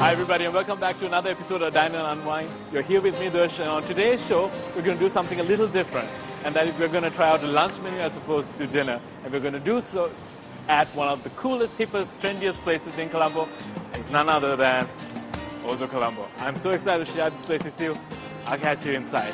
Hi everybody and welcome back to another episode of Dine and Unwind. You're here with me, Dush, and on today's show, we're going to do something a little different. And that is we're going to try out a lunch menu as opposed to dinner. And we're going to do so at one of the coolest, hippest, trendiest places in Colombo. It's none other than Ozo Colombo. I'm so excited to share this place with you. I'll catch you inside.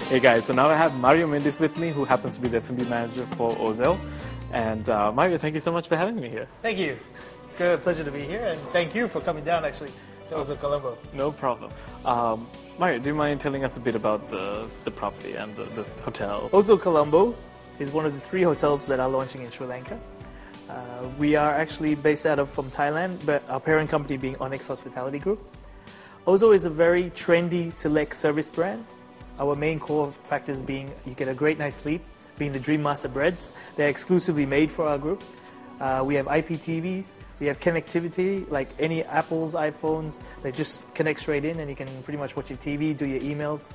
Hey guys, so now I have Mario Mendes with me, who happens to be the F&B manager for Ozo. And Mario, thank you so much for having me here. Thank you. It's a pleasure to be here, and thank you for coming down actually to Ozo Colombo. No problem. Mario, do you mind telling us a bit about the property and the hotel? Ozo Colombo is one of the 3 hotels that are launching in Sri Lanka. We are actually based out of from Thailand, but our parent company being Onyx Hospitality Group. Ozo is a very trendy select service brand. Our main core factors being you get a great night's sleep, being the Dream Master breads. They're exclusively made for our group. We have IPTVs, we have connectivity, like any Apples, iPhones, they just connect straight in and you can pretty much watch your TV, do your emails.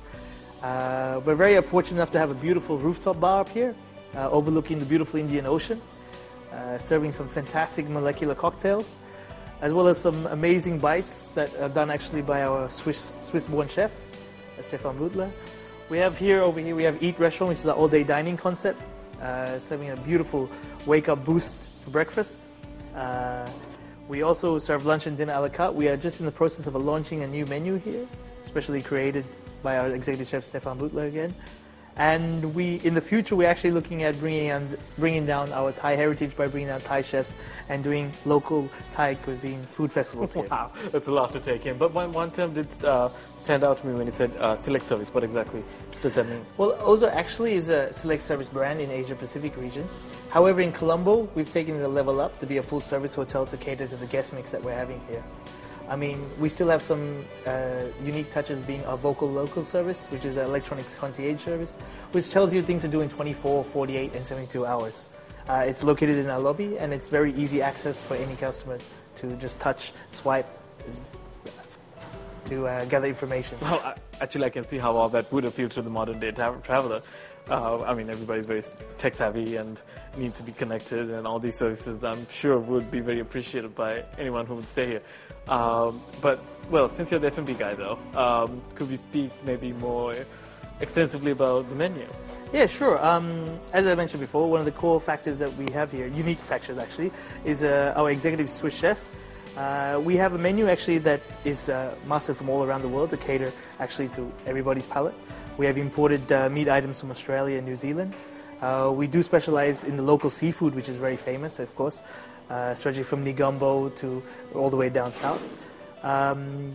We're very fortunate enough to have a beautiful rooftop bar up here, overlooking the beautiful Indian Ocean, serving some fantastic molecular cocktails, as well as some amazing bites that are done actually by our Swiss-born chef, Stefan Butler. We have over here, we have Eat Restaurant, which is our all-day dining concept, serving a beautiful wake-up boost for breakfast. We also serve lunch and dinner a la carte. We are just in the process of launching a new menu here, especially created by our executive chef, Stefan Butler again. And in the future, we're actually looking at bringing down our Thai heritage by bringing down Thai chefs and doing local Thai cuisine food festivals here. Wow, that's a lot to take in. But one term did stand out to me when you said select service. What exactly does that mean? Well, Ozo actually is a select service brand in Asia Pacific region. However, in Colombo, we've taken it a level up to be a full service hotel to cater to the guest mix that we're having here. I mean, we still have some unique touches being our vocal local service, which is an electronics concierge service, which tells you things to do in 24, 48, and 72 hours. It's located in our lobby, and it's very easy access for any customer to just touch, swipe, to gather information. Well, actually, I can see how all that would appeal to the modern-day traveler. I mean, everybody's very tech-savvy and needs to be connected, and all these services, I'm sure, would be very appreciated by anyone who would stay here. But, well, since you're the F&B guy, though, could we speak maybe more extensively about the menu? Yeah, sure. As I mentioned before, one of the core factors that we have here, unique factors actually, is our executive Swiss chef. We have a menu actually that is mastered from all around the world to cater actually to everybody's palate. We have imported meat items from Australia and New Zealand. We do specialize in the local seafood, which is very famous, of course, stretching from Negombo to all the way down south.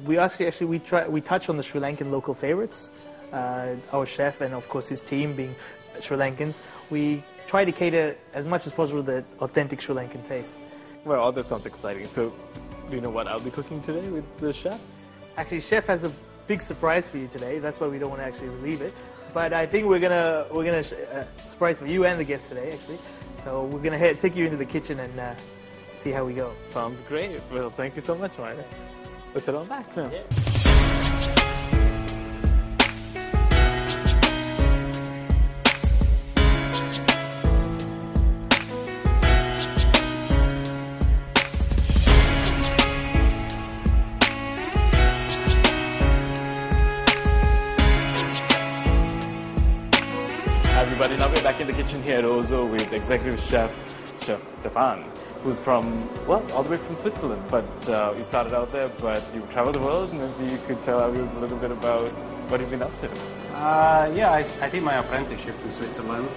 We touch on the Sri Lankan local favorites. Our chef and of course his team being Sri Lankans, we try to cater as much as possible the authentic Sri Lankan taste. Well, all that sounds exciting. So, do you know what I'll be cooking today with the chef? Actually, chef has a big surprise for you today. That's why we don't want to actually relieve it. But I think we're gonna surprise for you and the guests today, actually. So we're gonna take you into the kitchen and see how we go. Sounds great. Well, thank you so much, Mario. Let's head on back now. Yeah. Everybody, now we're back in the kitchen here at Ozo with executive chef Stefan. who's from, well, all the way from Switzerland. But you started out there, but you've traveled the world. Maybe you could tell our viewers a little bit about what you've been up to. Yeah, I did my apprenticeship in Switzerland.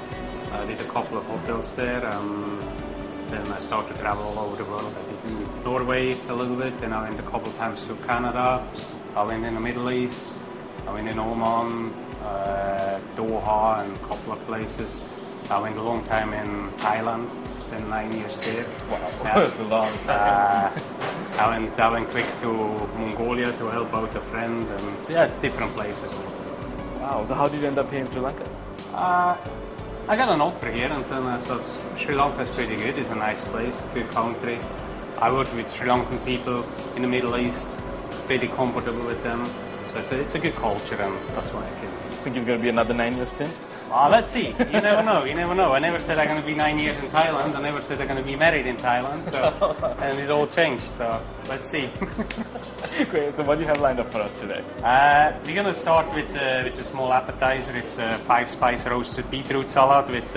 I did a couple of hotels there. Then I started to travel all over the world. I did in Norway a little bit, then I went a couple of times to Canada. I went in the Middle East. I went in Oman, Doha, and a couple of places. I went a long time in Thailand. Spent 9 years there. Wow, that's a long time. I went quick to Mongolia to help out a friend, and yeah, different places. Wow, so how did you end up here in Sri Lanka? I got an offer here, and then I thought Sri Lanka is pretty good. It's a nice place, good country. I worked with Sri Lankan people in the Middle East, pretty comfortable with them. So it's a good culture, and that's why I came. Think it's going to be another 9-year stint? Let's see. You never know. You never know. I never said I'm going to be 9 years in Thailand. I never said I'm going to be married in Thailand. So, and it all changed. So let's see. Great. So what do you have lined up for us today? We're going to start with a small appetizer. It's a 5-spice roasted beetroot salad with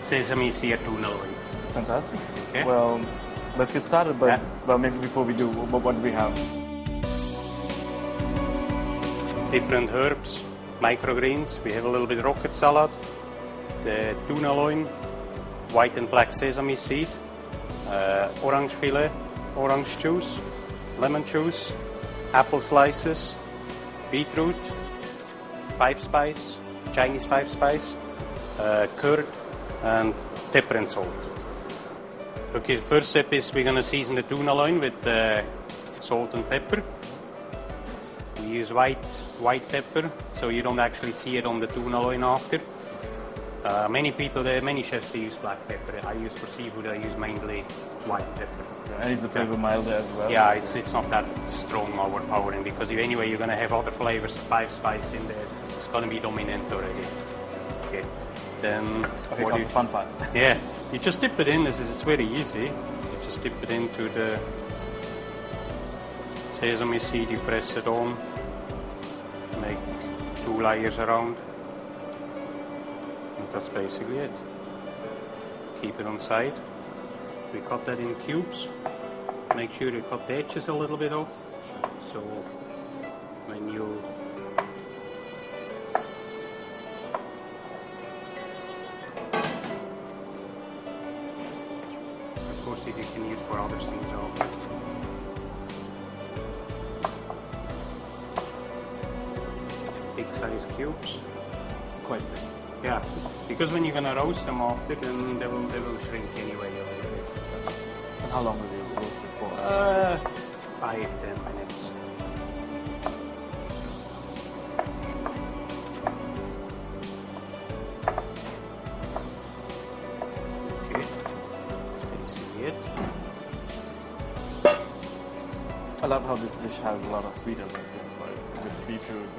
sesame seed tuna loin. Fantastic. Okay. Well, let's get started. But Yeah. well, maybe before we do, what do we have? Different herbs, microgreens. We have a little bit of rocket salad, the tuna loin, white and black sesame seed, orange fillet, orange juice, lemon juice, apple slices, beetroot, 5-spice, Chinese 5-spice, curd, and pepper and salt. Okay, the first step is we're going to season the tuna loin with salt and pepper. We use white pepper, so you don't actually see it on the tuna loin after. Many chefs use black pepper. I use for seafood, I use mainly white pepper. And is the flavor milder as well? Yeah, it's not that strong overpowering because anyway you're going to have other flavors, 5-spice in there. It's going to be dominant already. Okay, then Okay, that's the fun part. yeah, you just dip it in. It's very easy. You just dip it into the sesame seed. You press it on. Make 2 layers around. And that's basically it. Keep it on side. We cut that in cubes. Make sure you cut the edges a little bit off. So when you of course these you can use for other things also. Big size cubes. It's quite thick. Yeah, because when you're gonna roast them after, then they will shrink anyway a little bit. And how long will you roast it for? 5-10 minutes. Okay, that's basically it. I love how this dish has a lot of sweet elements going for it. With the beetroot,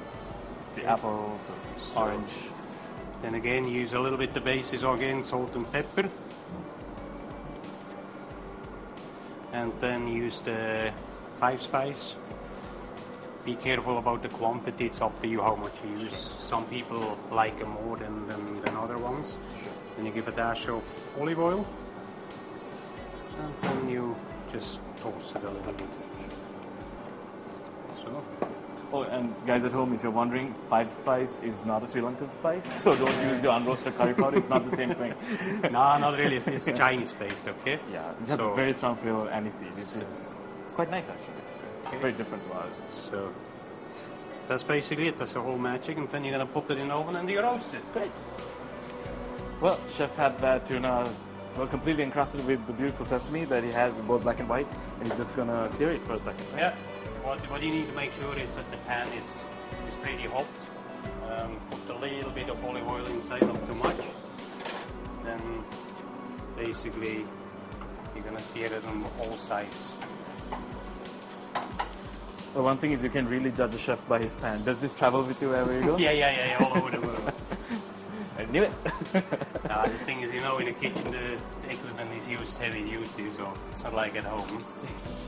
the apple, the orange. Then again, use a little bit the basis again, salt and pepper. And then use the 5-spice. Be careful about the quantity, it's up to you how much you use. Some people like them more than other ones. Sure. Then you give a dash of olive oil. And then you just toast it a little bit. So. Oh, and guys at home, if you're wondering, 5-spice is not a Sri Lankan spice, so don't use your unroasted curry powder. It's not the same thing. No, not really. It's Chinese based, okay? Yeah, it has a very strong flavor of aniseed. It's quite nice, actually. Okay. Very different to ours. So that's basically it. That's the whole magic, and then you're gonna put it in the oven and you roast it. Great. Well, Chef had that tuna completely encrusted with the beautiful sesame that he had with both black and white, and he's just gonna sear it for a second. Right? Yeah. What you need to make sure is that the pan is pretty hot. Put a little bit of olive oil inside, not too much. Then basically you're gonna sear it on all sides. Well, one thing is you can really judge a chef by his pan. Does this travel with you wherever you go? Yeah, all over the world. I knew it. The thing is, in the kitchen, the equipment is used heavy duty, so it's not like at home.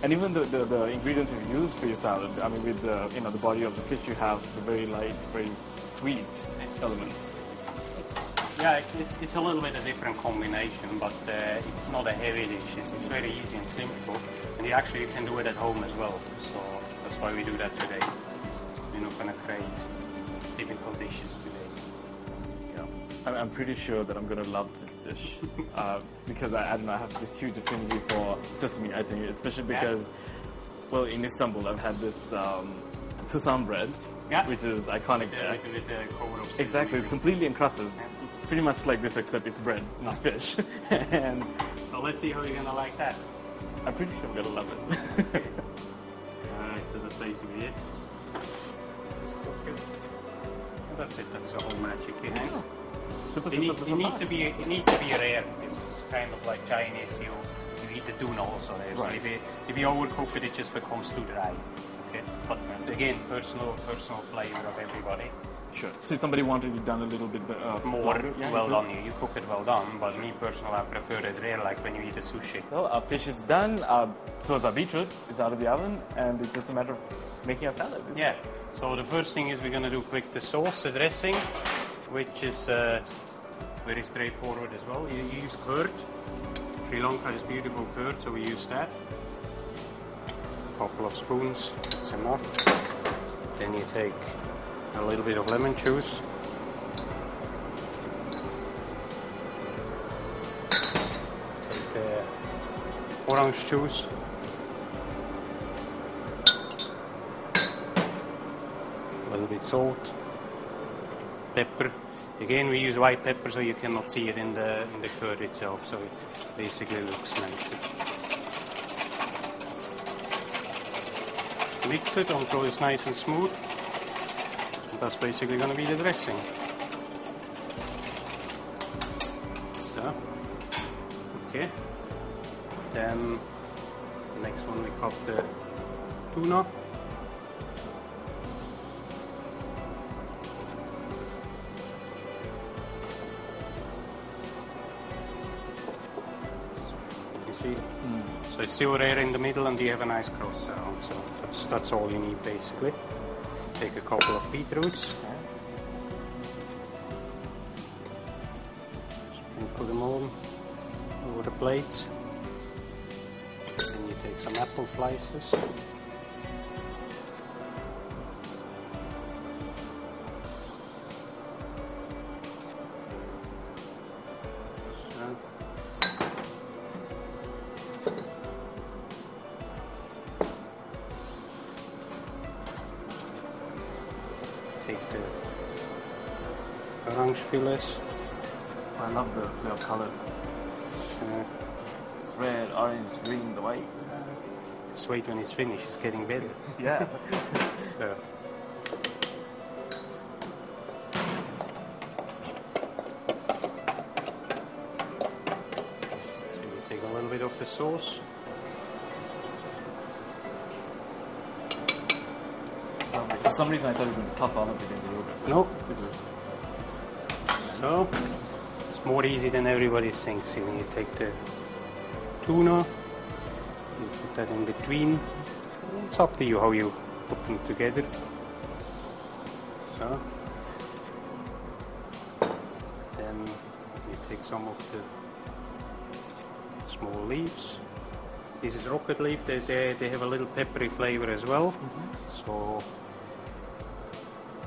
And even the ingredients you use for your salad, I mean, with the body of the fish, you have the very light, very sweet elements. Yeah, it's a little bit a different combination, but it's not a heavy dish. It's very easy and simple, and you can do it at home as well. So that's why we do that today. We're not going to create typical dishes today. Yeah, I'm pretty sure that I'm going to love this dish because I don't know, I have this huge affinity for sesame. I think, especially because, well, in Istanbul I've had this susam bread, which is iconic there. With the cover of sesame. Exactly, it's completely encrusted. Pretty much like this, except it's bread, not fish. And so let's see how you're gonna like that. I'm pretty sure I'm gonna love it. Alright, so that's basically it. Just cook it. And that's it. That's the whole magic behind it. Super, It needs to be rare. It's kind of like Chinese. You eat the tuna also there. So Right. if you overcook it, it just becomes too dry. Okay, but again, personal flavor of everybody. Sure. So if somebody wanted it done a little bit More longer, well done. You cook it well done, but me personally, I prefer it rare, like when you eat a sushi. So our fish is done. So is our beetroot. It's out of the oven, and it's just a matter of making a salad. Yeah. So the first thing is we're gonna do quick the sauce, the dressing, which is very straightforward as well. You use curd. Sri Lanka is beautiful curd, so we use that. A couple of spoons, that's enough. Then you take a little bit of lemon juice. Take orange juice. A little bit salt. Pepper. Again, we use white pepper so you cannot see it in the curd itself, so it basically looks nice. Mix it until it's nice and smooth. And that's basically going to be the dressing. So, okay. Then next one we cut the tuna. So it's still rare in the middle, and you have a nice cross around. So that's all you need basically. Take a couple of beetroots. And put them on over the plates. Then you take some apple slices. Take the orange fillets. I love the color. It's red, orange, green, the white. Just wait when it's finished, it's getting better. Yeah. So. You take a little bit of the sauce. For some reason I thought you were going to toss all of it in the yogurt. No. This is So, it's more easy than everybody thinks. When you take the tuna, you put that in between. It's up to you how you put them together. So, then you take some of the small leaves. This is rocket leaf. They have a little peppery flavor as well. So,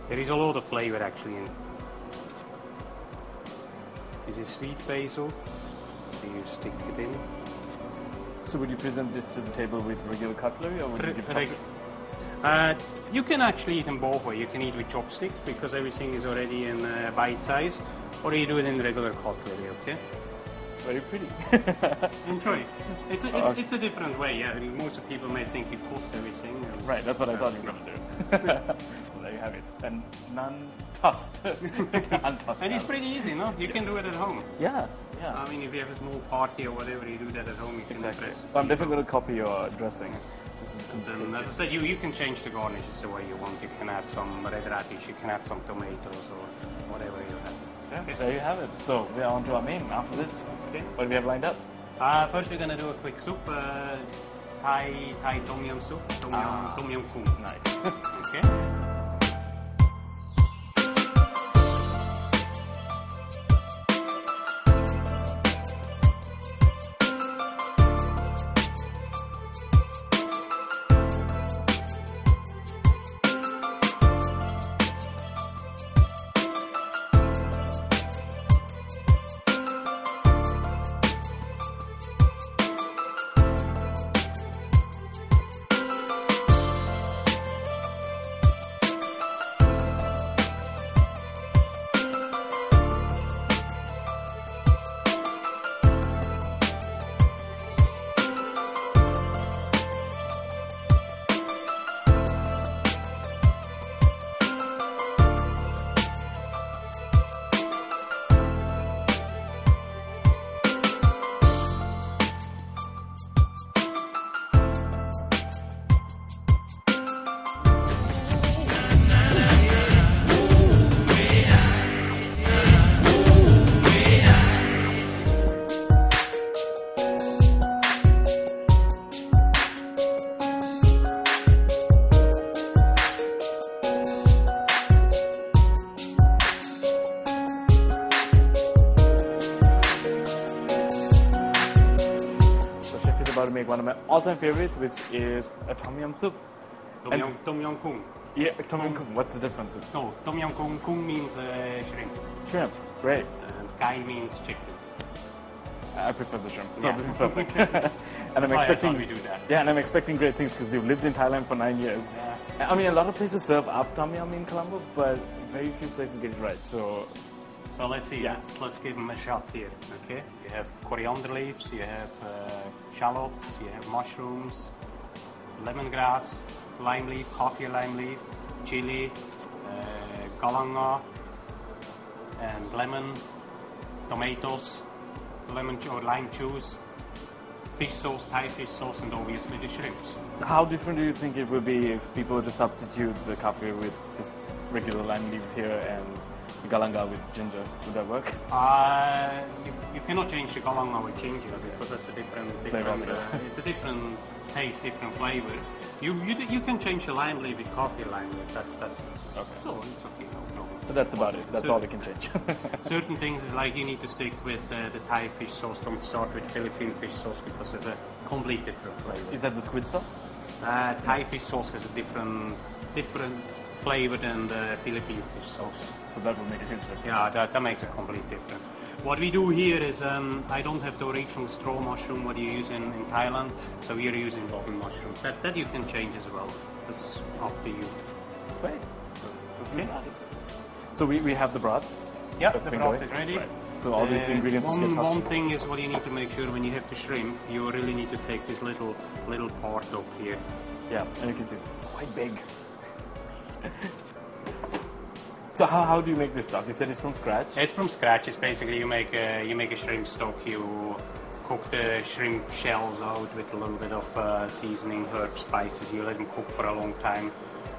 there is a lot of flavor actually in. This is sweet basil. So you stick it in. So would you present this to the table with regular cutlery, or would you give chopsticks? You can actually eat them both ways. You can eat with chopsticks because everything is already in bite size, or you do it in regular cutlery. Okay. Very pretty. Enjoy. It's a different way. Yeah. Most of people may think it costs everything. Right. That's what I thought you were going to do. So there you have it. And none tossed. Untossed. And it's pretty easy, no? You can do it at home. Yeah. Yeah. I mean, if you have a small party or whatever, you do that at home. You can impress. Well, I'm definitely going to copy your dressing. And as I said, you can change the garnishes the way you want. You can add some red radish, you can add some tomatoes or whatever you have. Okay. There you have it. So we're on to our main after this. Okay. What do we have lined up? First we're gonna do a quick soup, Thai tom yum soup, tom yum goong. Nice. Okay. one of my all-time favorites, which is a tom yum soup. Tom yum kung. Yeah, tom yum kung. What's the difference? No, tom yum kung. Kung means shrimp. Shrimp. Great. And kai means chicken. I prefer the shrimp, so Yeah. this is perfect. And That's why we do that. Yeah, and I'm expecting great things because you've lived in Thailand for 9 years. Yeah. I mean, a lot of places serve up tom yum in Colombo, but very few places get it right. So let's see. Yeah. Let's give them a shot here. Okay. You have coriander leaves. You have shallots. You have mushrooms, lemongrass, lime leaf, coffee lime leaf, chili, galanga, and lemon, tomatoes, lemon or lime juice, fish sauce, Thai fish sauce, and obviously the shrimps. So how different do you think it would be if people were to substitute the coffee with just regular lime leaves here and the galanga with ginger? Would that work? You cannot change the galanga with ginger because that's a different Flavor, it's a different taste, different flavor. You can change the lime leaf with coffee lime leaf. That's Okay. so it's okay, no problem. So that's about it. That's all it can change. Certain things is like you need to stick with the Thai fish sauce. Don't start with Philippine fish sauce because it's a complete different flavor. Is that the squid sauce? Thai fish sauce has a different flavor than the Philippine fish sauce. So that would make a huge difference. Yeah, that makes a complete difference. What we do here is, I don't have the original straw mushroom what you use in Thailand, so we are using bottom mushrooms. That you can change as well. It's up to you. Great. That's Okay. good. So we have the broth. Yeah, That's the been broth going. is ready. Right. So all these ingredients just get tossed One in. thing is what you need to make sure when you have the shrimp, you really need to take this little part off here. Yeah, and you can see quite big. So how do you make this stock? You said it's from scratch? It's from scratch. It's basically you make a shrimp stock. You cook the shrimp shells out with a little bit of seasoning, herbs, spices. You let them cook for a long time,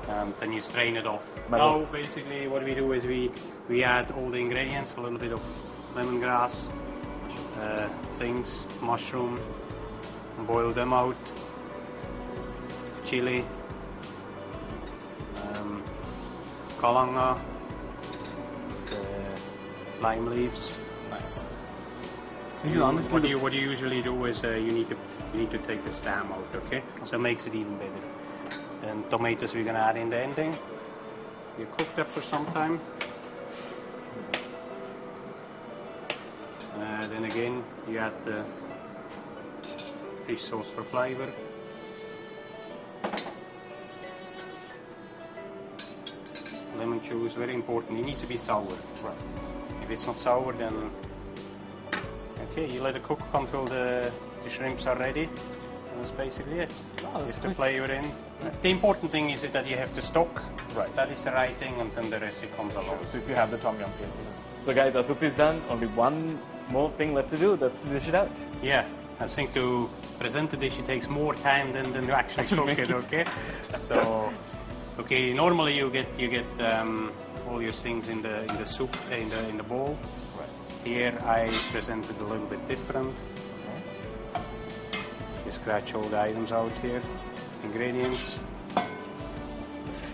and then you strain it off. Now, basically, what we do is we add all the ingredients, a little bit of lemongrass, mushroom, boil them out, chili, kalanga, lime leaves. Nice. This is honestly What you usually do is you need to take the stem out, okay? So it makes it even better. And tomatoes we're gonna add in the ending. You cook that for some time. Then again you add the fish sauce for flavor. Lemon juice, very important. It needs to be sour. Right. If it's not sour, then okay, you let it cook until the shrimps are ready. And that's basically it. Oh, that's Just the quick. flavor in. The important thing is that you have the stock. Right. That is the right thing, and then the rest it comes along. So if you have the tom yum paste. So guys, our soup is done. Only one more thing left to do. That's to dish it out. Yeah, I think to present the dish it takes more time than to actually cook make it. it. Okay. So, okay, normally you get all your things in the soup in the bowl. Right. Here I presented a little bit different. You scratch all the items out here, ingredients.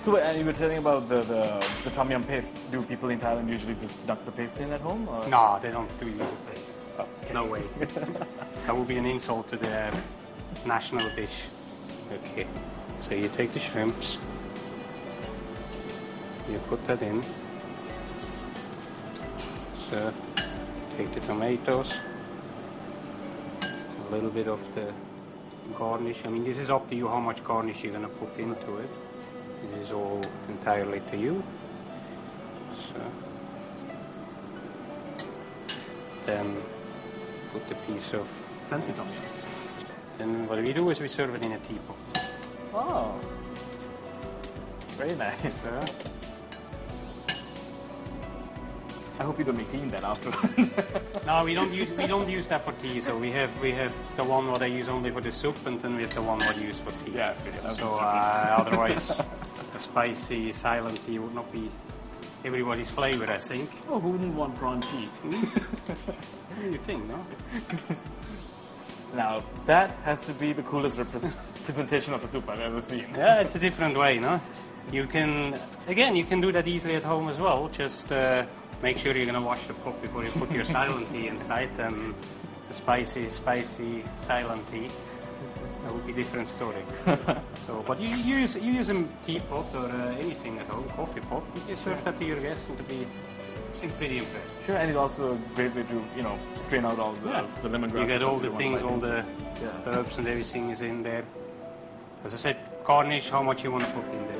So you were telling about the tom yum paste. Do people in Thailand usually just dump the paste in at home? Or? No, they don't do use the paste. Oh, okay. No way. That would be an insult to the national dish. Okay, so you take the shrimps, you put that in. So take the tomatoes, a little bit of the garnish. I mean, this is up to you how much garnish you're gonna put into it. This is all entirely to you. So then put the piece of. Fancy tom yum. Then what we do is we serve it in a teapot. Oh. Very nice. So, I hope you don't make tea in that afterwards. no, we don't use that for tea. So we have the one what I use only for the soup, and then we have the one what I use for tea. Yeah, I figured. So otherwise, the spicy silent tea would not be everybody's flavor, I think. Oh, who wouldn't want prawn tea? What do you think, no? Now, that has to be the coolest presentation of a soup I've ever seen. Yeah, it's a different way, no? You can do that easily at home as well. Just make sure you're gonna wash the pot before you put your silent tea inside, and the spicy silent tea. that would be a different story. So, but you use a teapot or anything at home, coffee pot. You serve that to your guests and to be pretty impressed. Sure, and it's also a great way to, strain out all the lemongrass. You get all the things, all the herbs and everything is in there. As I said, garnish how much you want to put in there.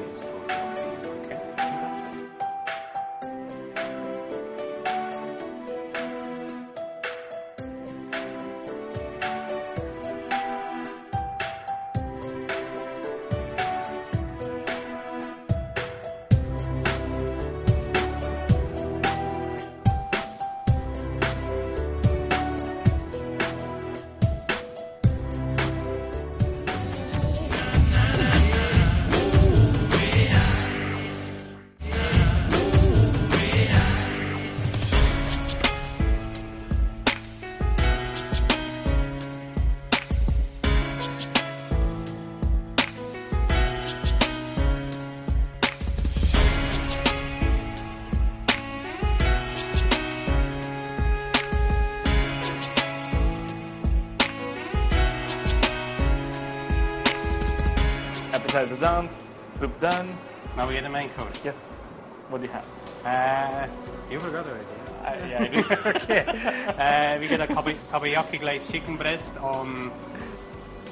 Appetizer done, soup done. Now we get the main course. Yes. What do you have? You forgot already. Yeah, I do. Okay. We get a kabayaki glazed chicken breast on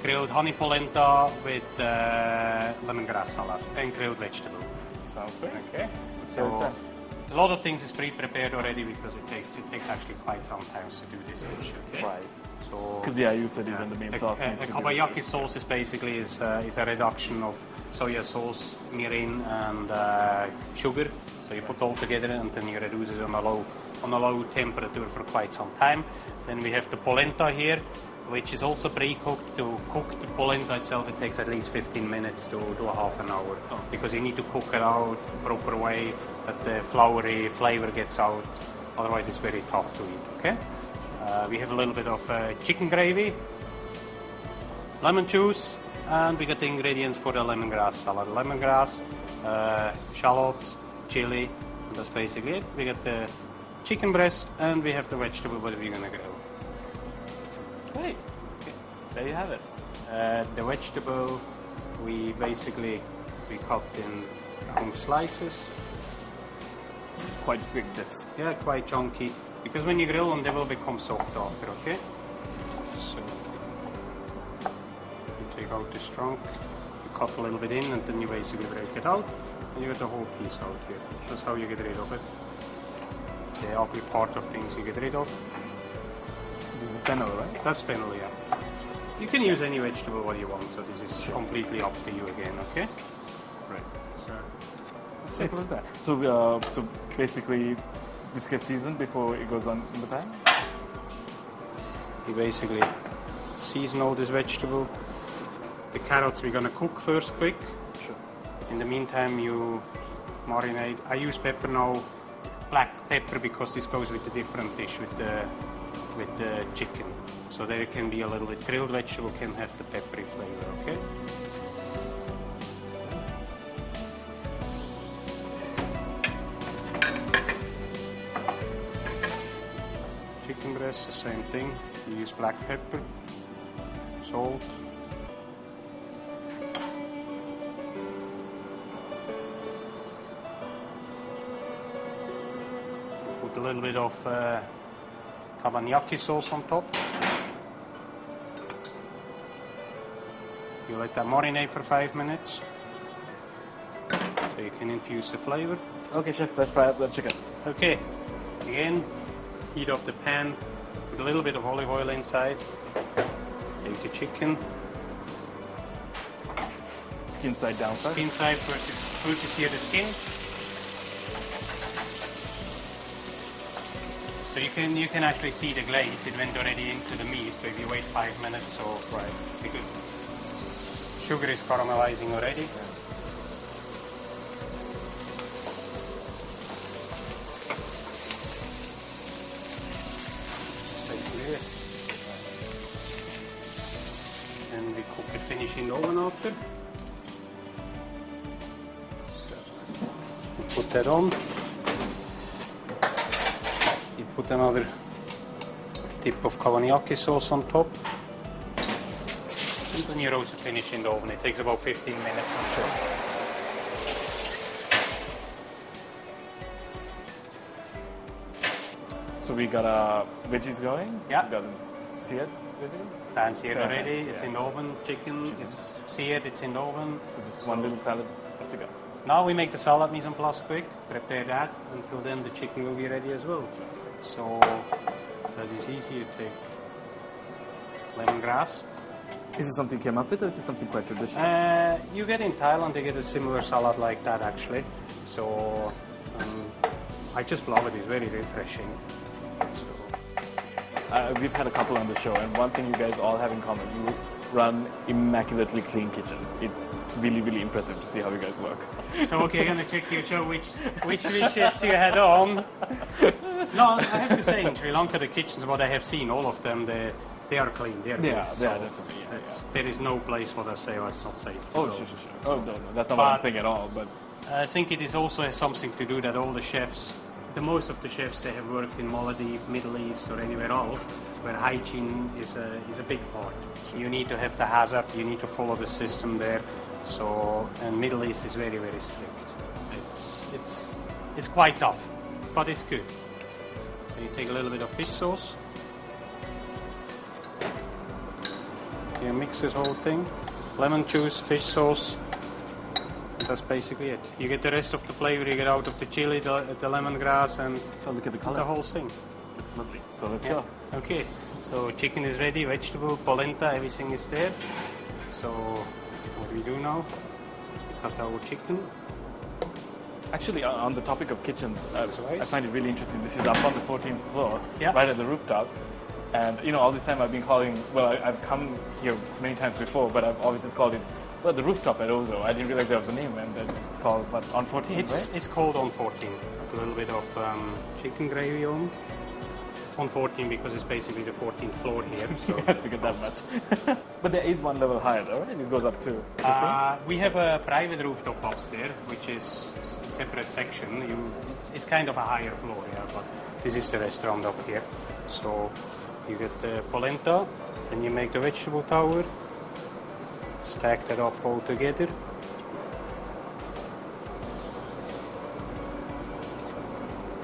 grilled honey polenta with lemongrass salad and grilled vegetable. Sounds great. Okay. So a lot of things is pre-prepared already because it takes actually quite some time to do this dish. Okay. Right. So because you said even the main sauce. A kabayaki sauce is basically is a reduction of soya sauce, mirin, and sugar. So you put all together and then you reduce it on a low temperature for quite some time. Then we have the polenta here, which is also pre-cooked. To cook the polenta itself, it takes at least 15 minutes to a half an hour because you need to cook it out the proper way that the floury flavor gets out. Otherwise, it's very tough to eat. Okay. We have a little bit of chicken gravy, lemon juice, and we got the ingredients for the lemongrass salad. Lemongrass, shallots, chili, and that's basically it. We got the chicken breast, and we have the vegetable that we're gonna grill. Great. Okay. There you have it. The vegetable, we cut in round slices. Quite big this. Yeah, quite chunky. Because when you grill them, they will become soft after, okay? So, you take out this trunk, you cut a little bit in, and then you basically break it out, and you get the whole piece out here. That's how you get rid of it. The ugly part of things you get rid of. This is fennel, right? That's fennel, yeah. You can use any vegetable what you want, so this is completely up to you again, okay? Right. Simple as that. So, so basically, this gets seasoned before it goes on in the pan? You basically season all this vegetable. The carrots we're gonna cook first quick. Sure. In the meantime you marinate. I use pepper now, black pepper, because this goes with a different dish with the chicken. So there can be a little bit, grilled vegetable can have the peppery flavor, okay? Chicken breast, the same thing. You use black pepper, salt. Put a little bit of kabanyaki sauce on top. You let that marinate for 5 minutes, so you can infuse the flavor. Okay, chef, let's fry up the chicken. Okay, again, heat up the pan with a little bit of olive oil inside. Take the chicken. Skin side down first. Skin side, first you sear the skin. So you can actually see the glaze. It went already into the meat. So if you wait 5 minutes, so right, because sugar is caramelizing already. Basically it. And we cook it, finish in the oven after. You put that on. You put another tip of kabanyaki sauce on top. And then you roast the finish in the oven. It takes about 15 minutes or so. So we got our veggies going. Yeah. We got them seared, basically. Pan seared Yeah, already. yeah. It's in the oven. Chicken is seared. It's in the oven. So just one little salad left to go. Now we make the salad mise en place quick. Prepare that. Until then, the chicken will be ready as well. So that is easy. You take lemongrass. Is this something you came up with, or is this something quite traditional? You get in Thailand, they get a similar salad like that actually. So I just love it. It's very refreshing. We've had a couple on the show, and one thing you guys all have in common, you run immaculately clean kitchens. It's really, really impressive to see how you guys work. So okay, I'm gonna check your show which chefs you had on. No, I have to say in Sri Lanka the kitchens, what I have seen, all of them, they are clean. They are good. They are definitely. There is no place what I say, oh, it's not safe. Oh, sure. Oh, no, that's not what I'm saying at all. But I think it is also has something to do that all the chefs, most of the chefs, they have worked in Maldives, Middle East, or anywhere else, where hygiene is a big part. You need to have the HACCP, you need to follow the system there. So, and Middle East is very, very strict. It's quite tough, but it's good. So you take a little bit of fish sauce. You mix this whole thing. Lemon juice, fish sauce. That's basically it. You get the rest of the flavor you get out of the chili, the lemongrass, and so look at the color. The whole thing. Looks lovely. So let's go. Okay. So chicken is ready, vegetable, polenta, everything is there. So what we do now? Cut our chicken. Actually, on the topic of kitchens, right. I find it really interesting. This is up on the 14th floor, Yeah. right at the rooftop. And, you know, all this time I've been calling, well, I've come here many times before, but I've always just called it, well, the rooftop at Ozo. I didn't realize there was a name, and it's called, what, on 14, right? It's called on 14. A little bit of chicken gravy on 14 because it's basically the 14th floor here. So. I figured that much. But there is one level higher, though, right? It goes up to 15? We have a private rooftop upstairs, which is a separate section. It's kind of a higher floor, yeah, but this is the restaurant up here. So you get the polenta, then you make the vegetable tower, stack that up all together.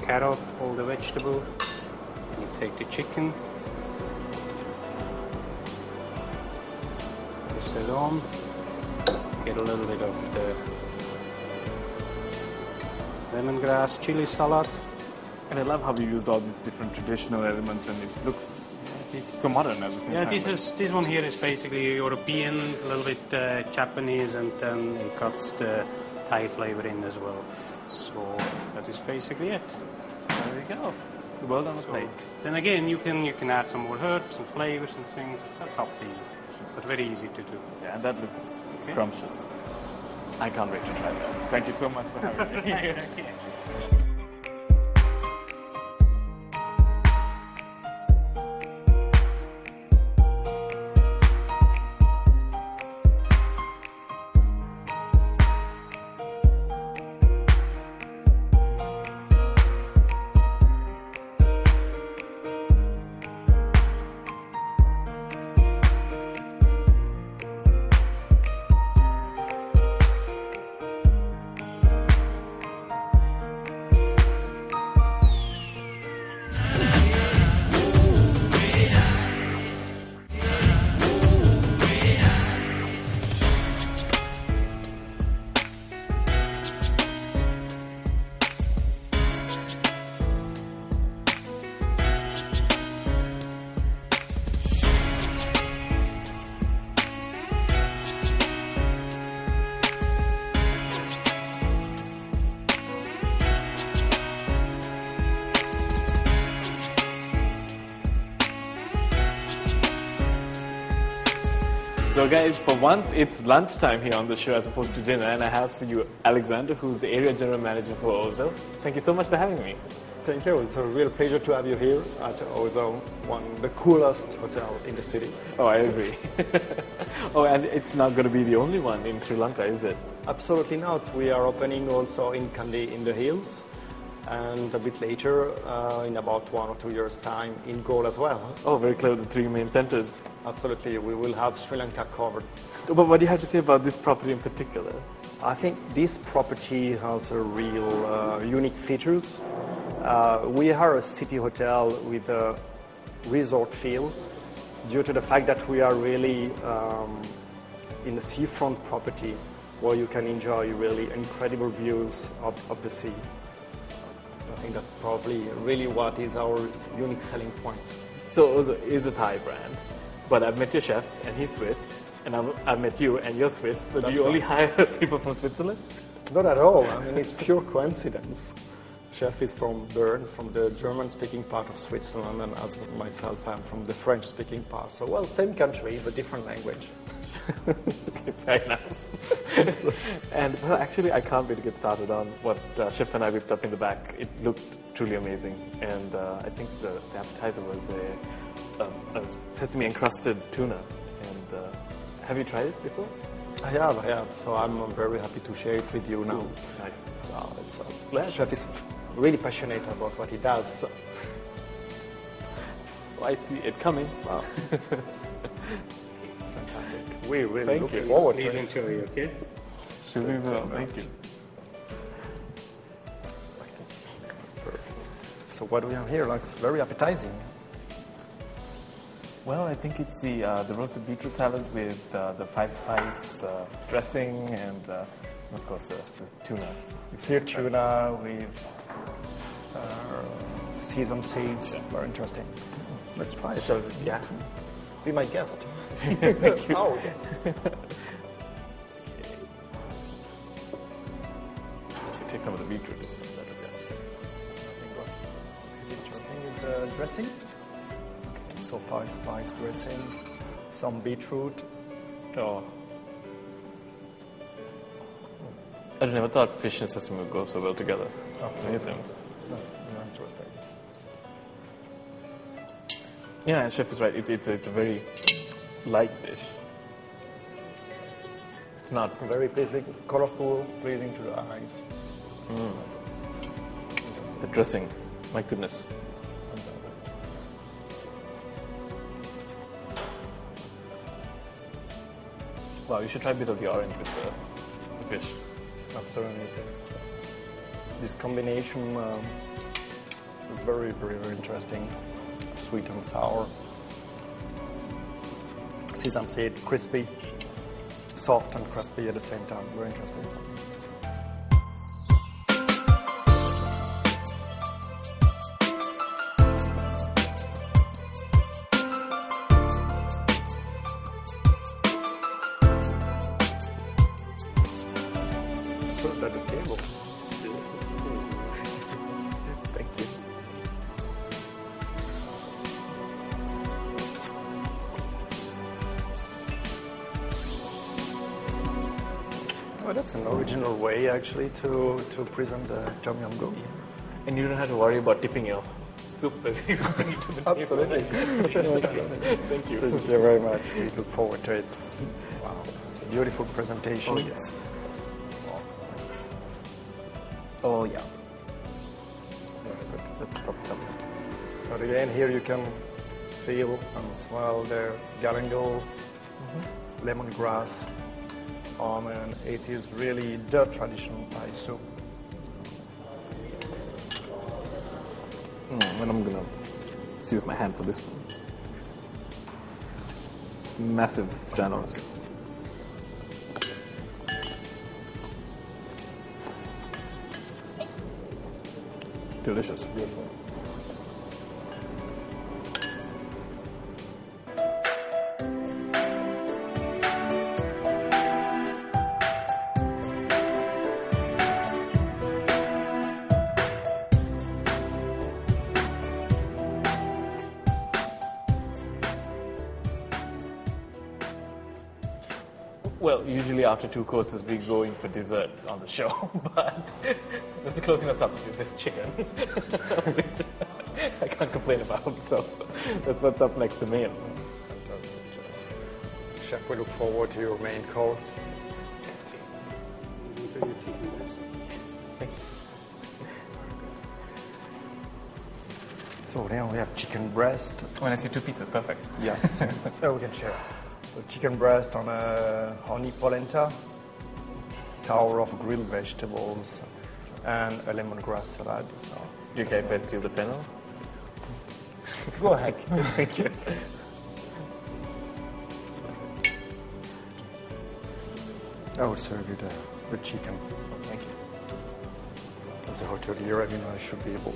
Carrot, all the vegetable. You take the chicken. Press it on. Get a little bit of the lemongrass chili salad. And I love how you used all these different traditional elements, and it looks so modern at the same time. This one here is basically European, a little bit Japanese, and then it cuts the Thai flavor in as well. So that is basically it. There we go. The world on a plate. Then again, you can add some more herbs and flavors and things. That's up to you. But very easy to do. Yeah, and that looks scrumptious. I can't wait to try that. Thank you so much for having me. Okay. So guys, for once it's lunchtime here on the show as opposed to dinner, and I have for you Alexander, who's the area general manager for Ozo. Thank you so much for having me. Thank you. It's a real pleasure to have you here at Ozo, one of the coolest hotel in the city. Oh, I agree. Oh, and it's not going to be the only one in Sri Lanka, is it? Absolutely not. We are opening also in Kandy in the hills. and a bit later, in about 1 or 2 years' time, in Goa as well. Oh, very clever, the 3 main centers. Absolutely, we will have Sri Lanka covered. But what do you have to say about this property in particular? I think this property has a real unique features. We are a city hotel with a resort feel due to the fact that we are really in a seafront property where you can enjoy really incredible views of the sea. I think that's probably really what is our unique selling point. So Ozo is a Thai brand, but I've met your chef and he's Swiss, and I've met you and you're Swiss. So do you only hire people from Switzerland? Not at all. I mean, it's pure coincidence. Chef is from Bern, from the German-speaking part of Switzerland, and as myself, I'm from the French-speaking part. So, well, same country, but different language. Okay, fair enough. And well, actually, I can't wait to get started on what Chef and I whipped up in the back. It looked truly amazing, and I think the appetizer was a sesame encrusted tuna. And have you tried it before? I have. So I'm very happy to share it with you now. Cool. Nice. So Chef is really passionate about what he does. So. Well, I see it coming. Wow. Fantastic. We really look you. forward to Please it. enjoy, okay? Sure we will. Thank you. So what do we have here? Looks very appetizing. Well, I think it's the roasted beetroot salad with the 5-spice dressing and, of course, the tuna. Sear tuna with sesame seeds. Very interesting. Let's try it. So, yeah. Be my guest. Thank you. Our guest. Take some of the beetroot. It's better. Yes. What's interesting is the dressing. So 5-spice dressing, some beetroot. Oh. I never thought fish and sesame would go so well together. Absolutely. Amazing. Interesting. Yeah, Chef is right. It's a very light dish. It's not. Very pleasing, colorful, pleasing to the eyes. The dressing, my goodness. Wow, you should try a bit of the orange with the fish. Absolutely. This combination is very, very, very interesting. Sweet and sour. Sesame seed, crispy, soft and crispy at the same time. Very interesting. Served at the table. Thank you. Oh, that's an original way actually to present the tom yum goong. And you don't have to worry about tipping your soup as you bring it to the table. Absolutely. Thank you. Thank you very much. We look forward to it. Wow, it's a beautiful presentation. Oh, yes. Oh, yeah. Very good. That's proper tummy. But again, here you can feel and smell the galangal, lemongrass, almond. It is really the traditional Thai soup. And I'm gonna just use my hand for this one. It's massive janos. Delicious. Beautiful. Well, usually after 2 courses we go in for dessert on the show, but that's the closing of substitute, this chicken. I can't complain about, so that's what's up next to me. Chef, we look forward to your main course. So now we have chicken breast. When I see two pieces, perfect. Yes. Oh, we can share. So chicken breast on a honey polenta, tower of grilled vegetables, and a lemongrass salad. So, You okay if I steal the fennel? go ahead. Thank you. I will serve you the chicken. Thank you. As a hotelier, I mean, I should be able.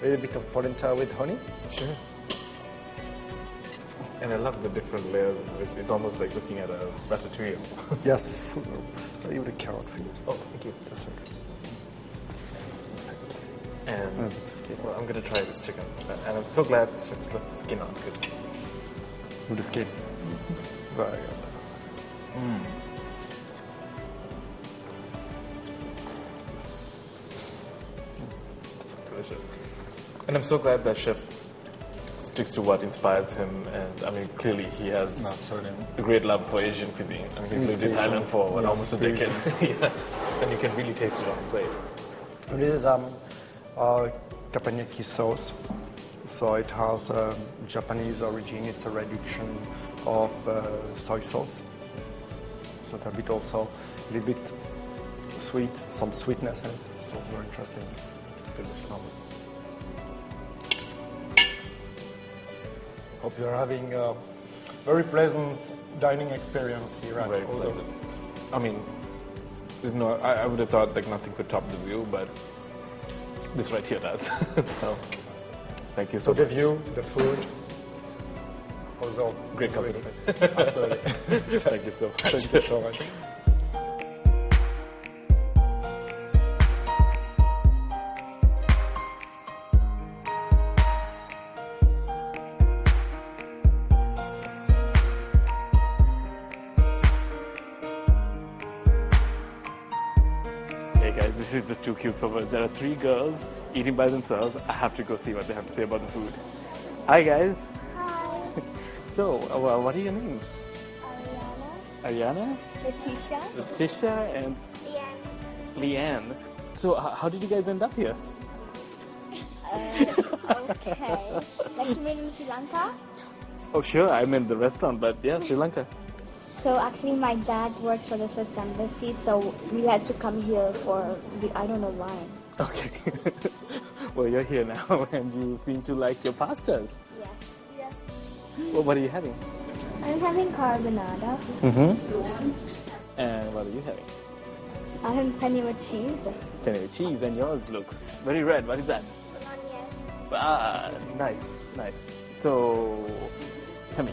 A little bit of polenta with honey. Sure. And I love the different layers. It's almost like looking at a ratatouille. Yes. I'll leave the carrot for you. Oh, thank you. That's okay. And That's okay. well, I'm gonna try this chicken, and I'm so glad Chef's left the skin on. Good. With the skin. Very good. Delicious. And I'm so glad that Chef sticks to what inspires him. And I mean, clearly he has Absolutely. a great love for Asian cuisine. I mean, he's lived in Thailand for almost a decade. Yeah. And you can really taste it on the plate. And this is teppanyaki sauce. So it has Japanese origin. It's a reduction of soy sauce. So it's a bit also a little bit sweet, some sweetness in it. So it's very interesting. Hope you're having a very pleasant dining experience here at Very Ozo. pleasant. I mean, there's no, I would have thought like nothing could top the view, but this right here does. So, thank you so So the much. view, the food, Ozo. Great company. Absolutely. Thank you so much. Thank you so much. Hey guys, this is just too cute for words. There are three girls eating by themselves. I have to go see what they have to say about the food. Hi guys. Hi, So, what are your names? Ariana, Letitia, Letitia, and Leanne. So, how did you guys end up here? okay. Like you mean in Sri Lanka? Oh, sure. I'm in the restaurant, but yeah, Sri Lanka. So actually my dad works for the Swiss Embassy, so we had to come here for, I don't know why. Okay. Well, you're here now, and you seem to like your pastas. Yes. Well, what are you having? I'm having carbonara. And what are you having? I'm having penny with cheese. Penny with cheese, and yours looks very red. What is that? Bolognese. Ah, nice, nice. So, tell me,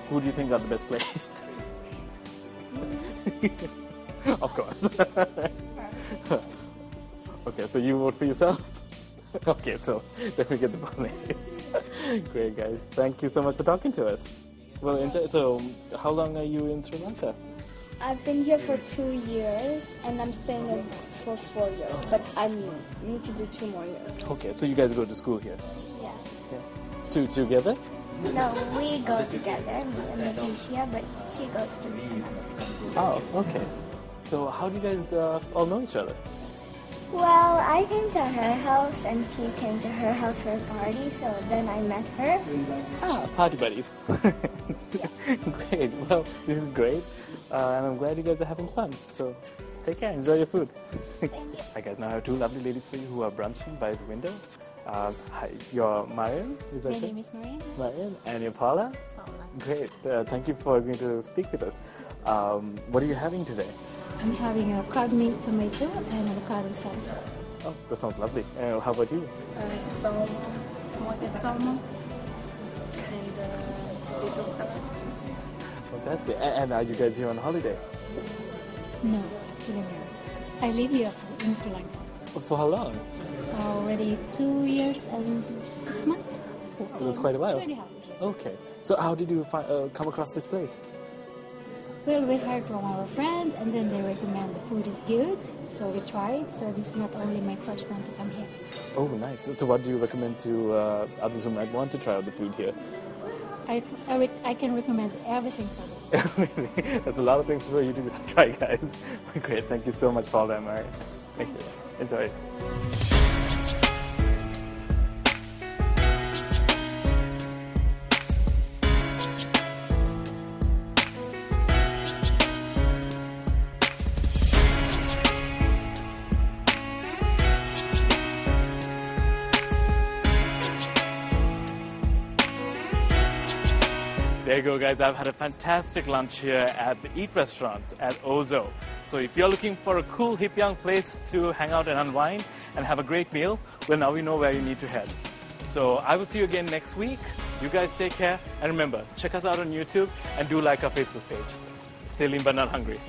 who do you think got the best plate? Of course. Okay, so you vote for yourself? Okay, so definitely get the bolognese. Great, guys. Thank you so much for talking to us. Well, enjoy. So, how long are you in Sri Lanka? I've been here for 2 years and I'm staying here for 4 years, but I need to do 2 more years. Okay, so you guys go to school here? Yes. Two together? No, we go together, me and Letitia, but she goes to another school. Oh, okay. So, how do you guys all know each other? Well, I came to her house and she came to her house for a party, so then I met her. Ah, party buddies. Great. Well, this is great. And I'm glad you guys are having fun. So take care. Enjoy your food. Hi, guys. Now I have two lovely ladies for you who are brunching by the window. Hi, you're Marian? Is that My right? name is Marian. Marian. And you're Paula? Paula. Great. Thank you for agreeing to speak with us. What are you having today? I'm having a crab meat tomato and avocado salad. Oh, that sounds lovely. How about you? Salmon, smoked salmon, and little salad. Fantastic. And are you guys here on holiday? No, actually no. I live here in Sri Lanka. For how long? Already 2 years and 6 months. So that's quite a while. 20 hours. Okay. So how did you come across this place? Well, we heard from our friends and then they recommend the food is good. So we tried. So this is not only my first time to come here. Oh, nice. So what do you recommend to others who might want to try out the food here? I can recommend everything for you. There's a lot of things for you to try, guys. Great. Thank you so much, Paula and Mary. Thank you. Enjoy it. There you go, guys. I've had a fantastic lunch here at the Eat Restaurant at Ozo. So if you're looking for a cool, hip, young place to hang out and unwind and have a great meal, well, now we know where you need to head. So I will see you again next week. You guys take care. And remember, check us out on YouTube and do like our Facebook page. Stay lean but not hungry.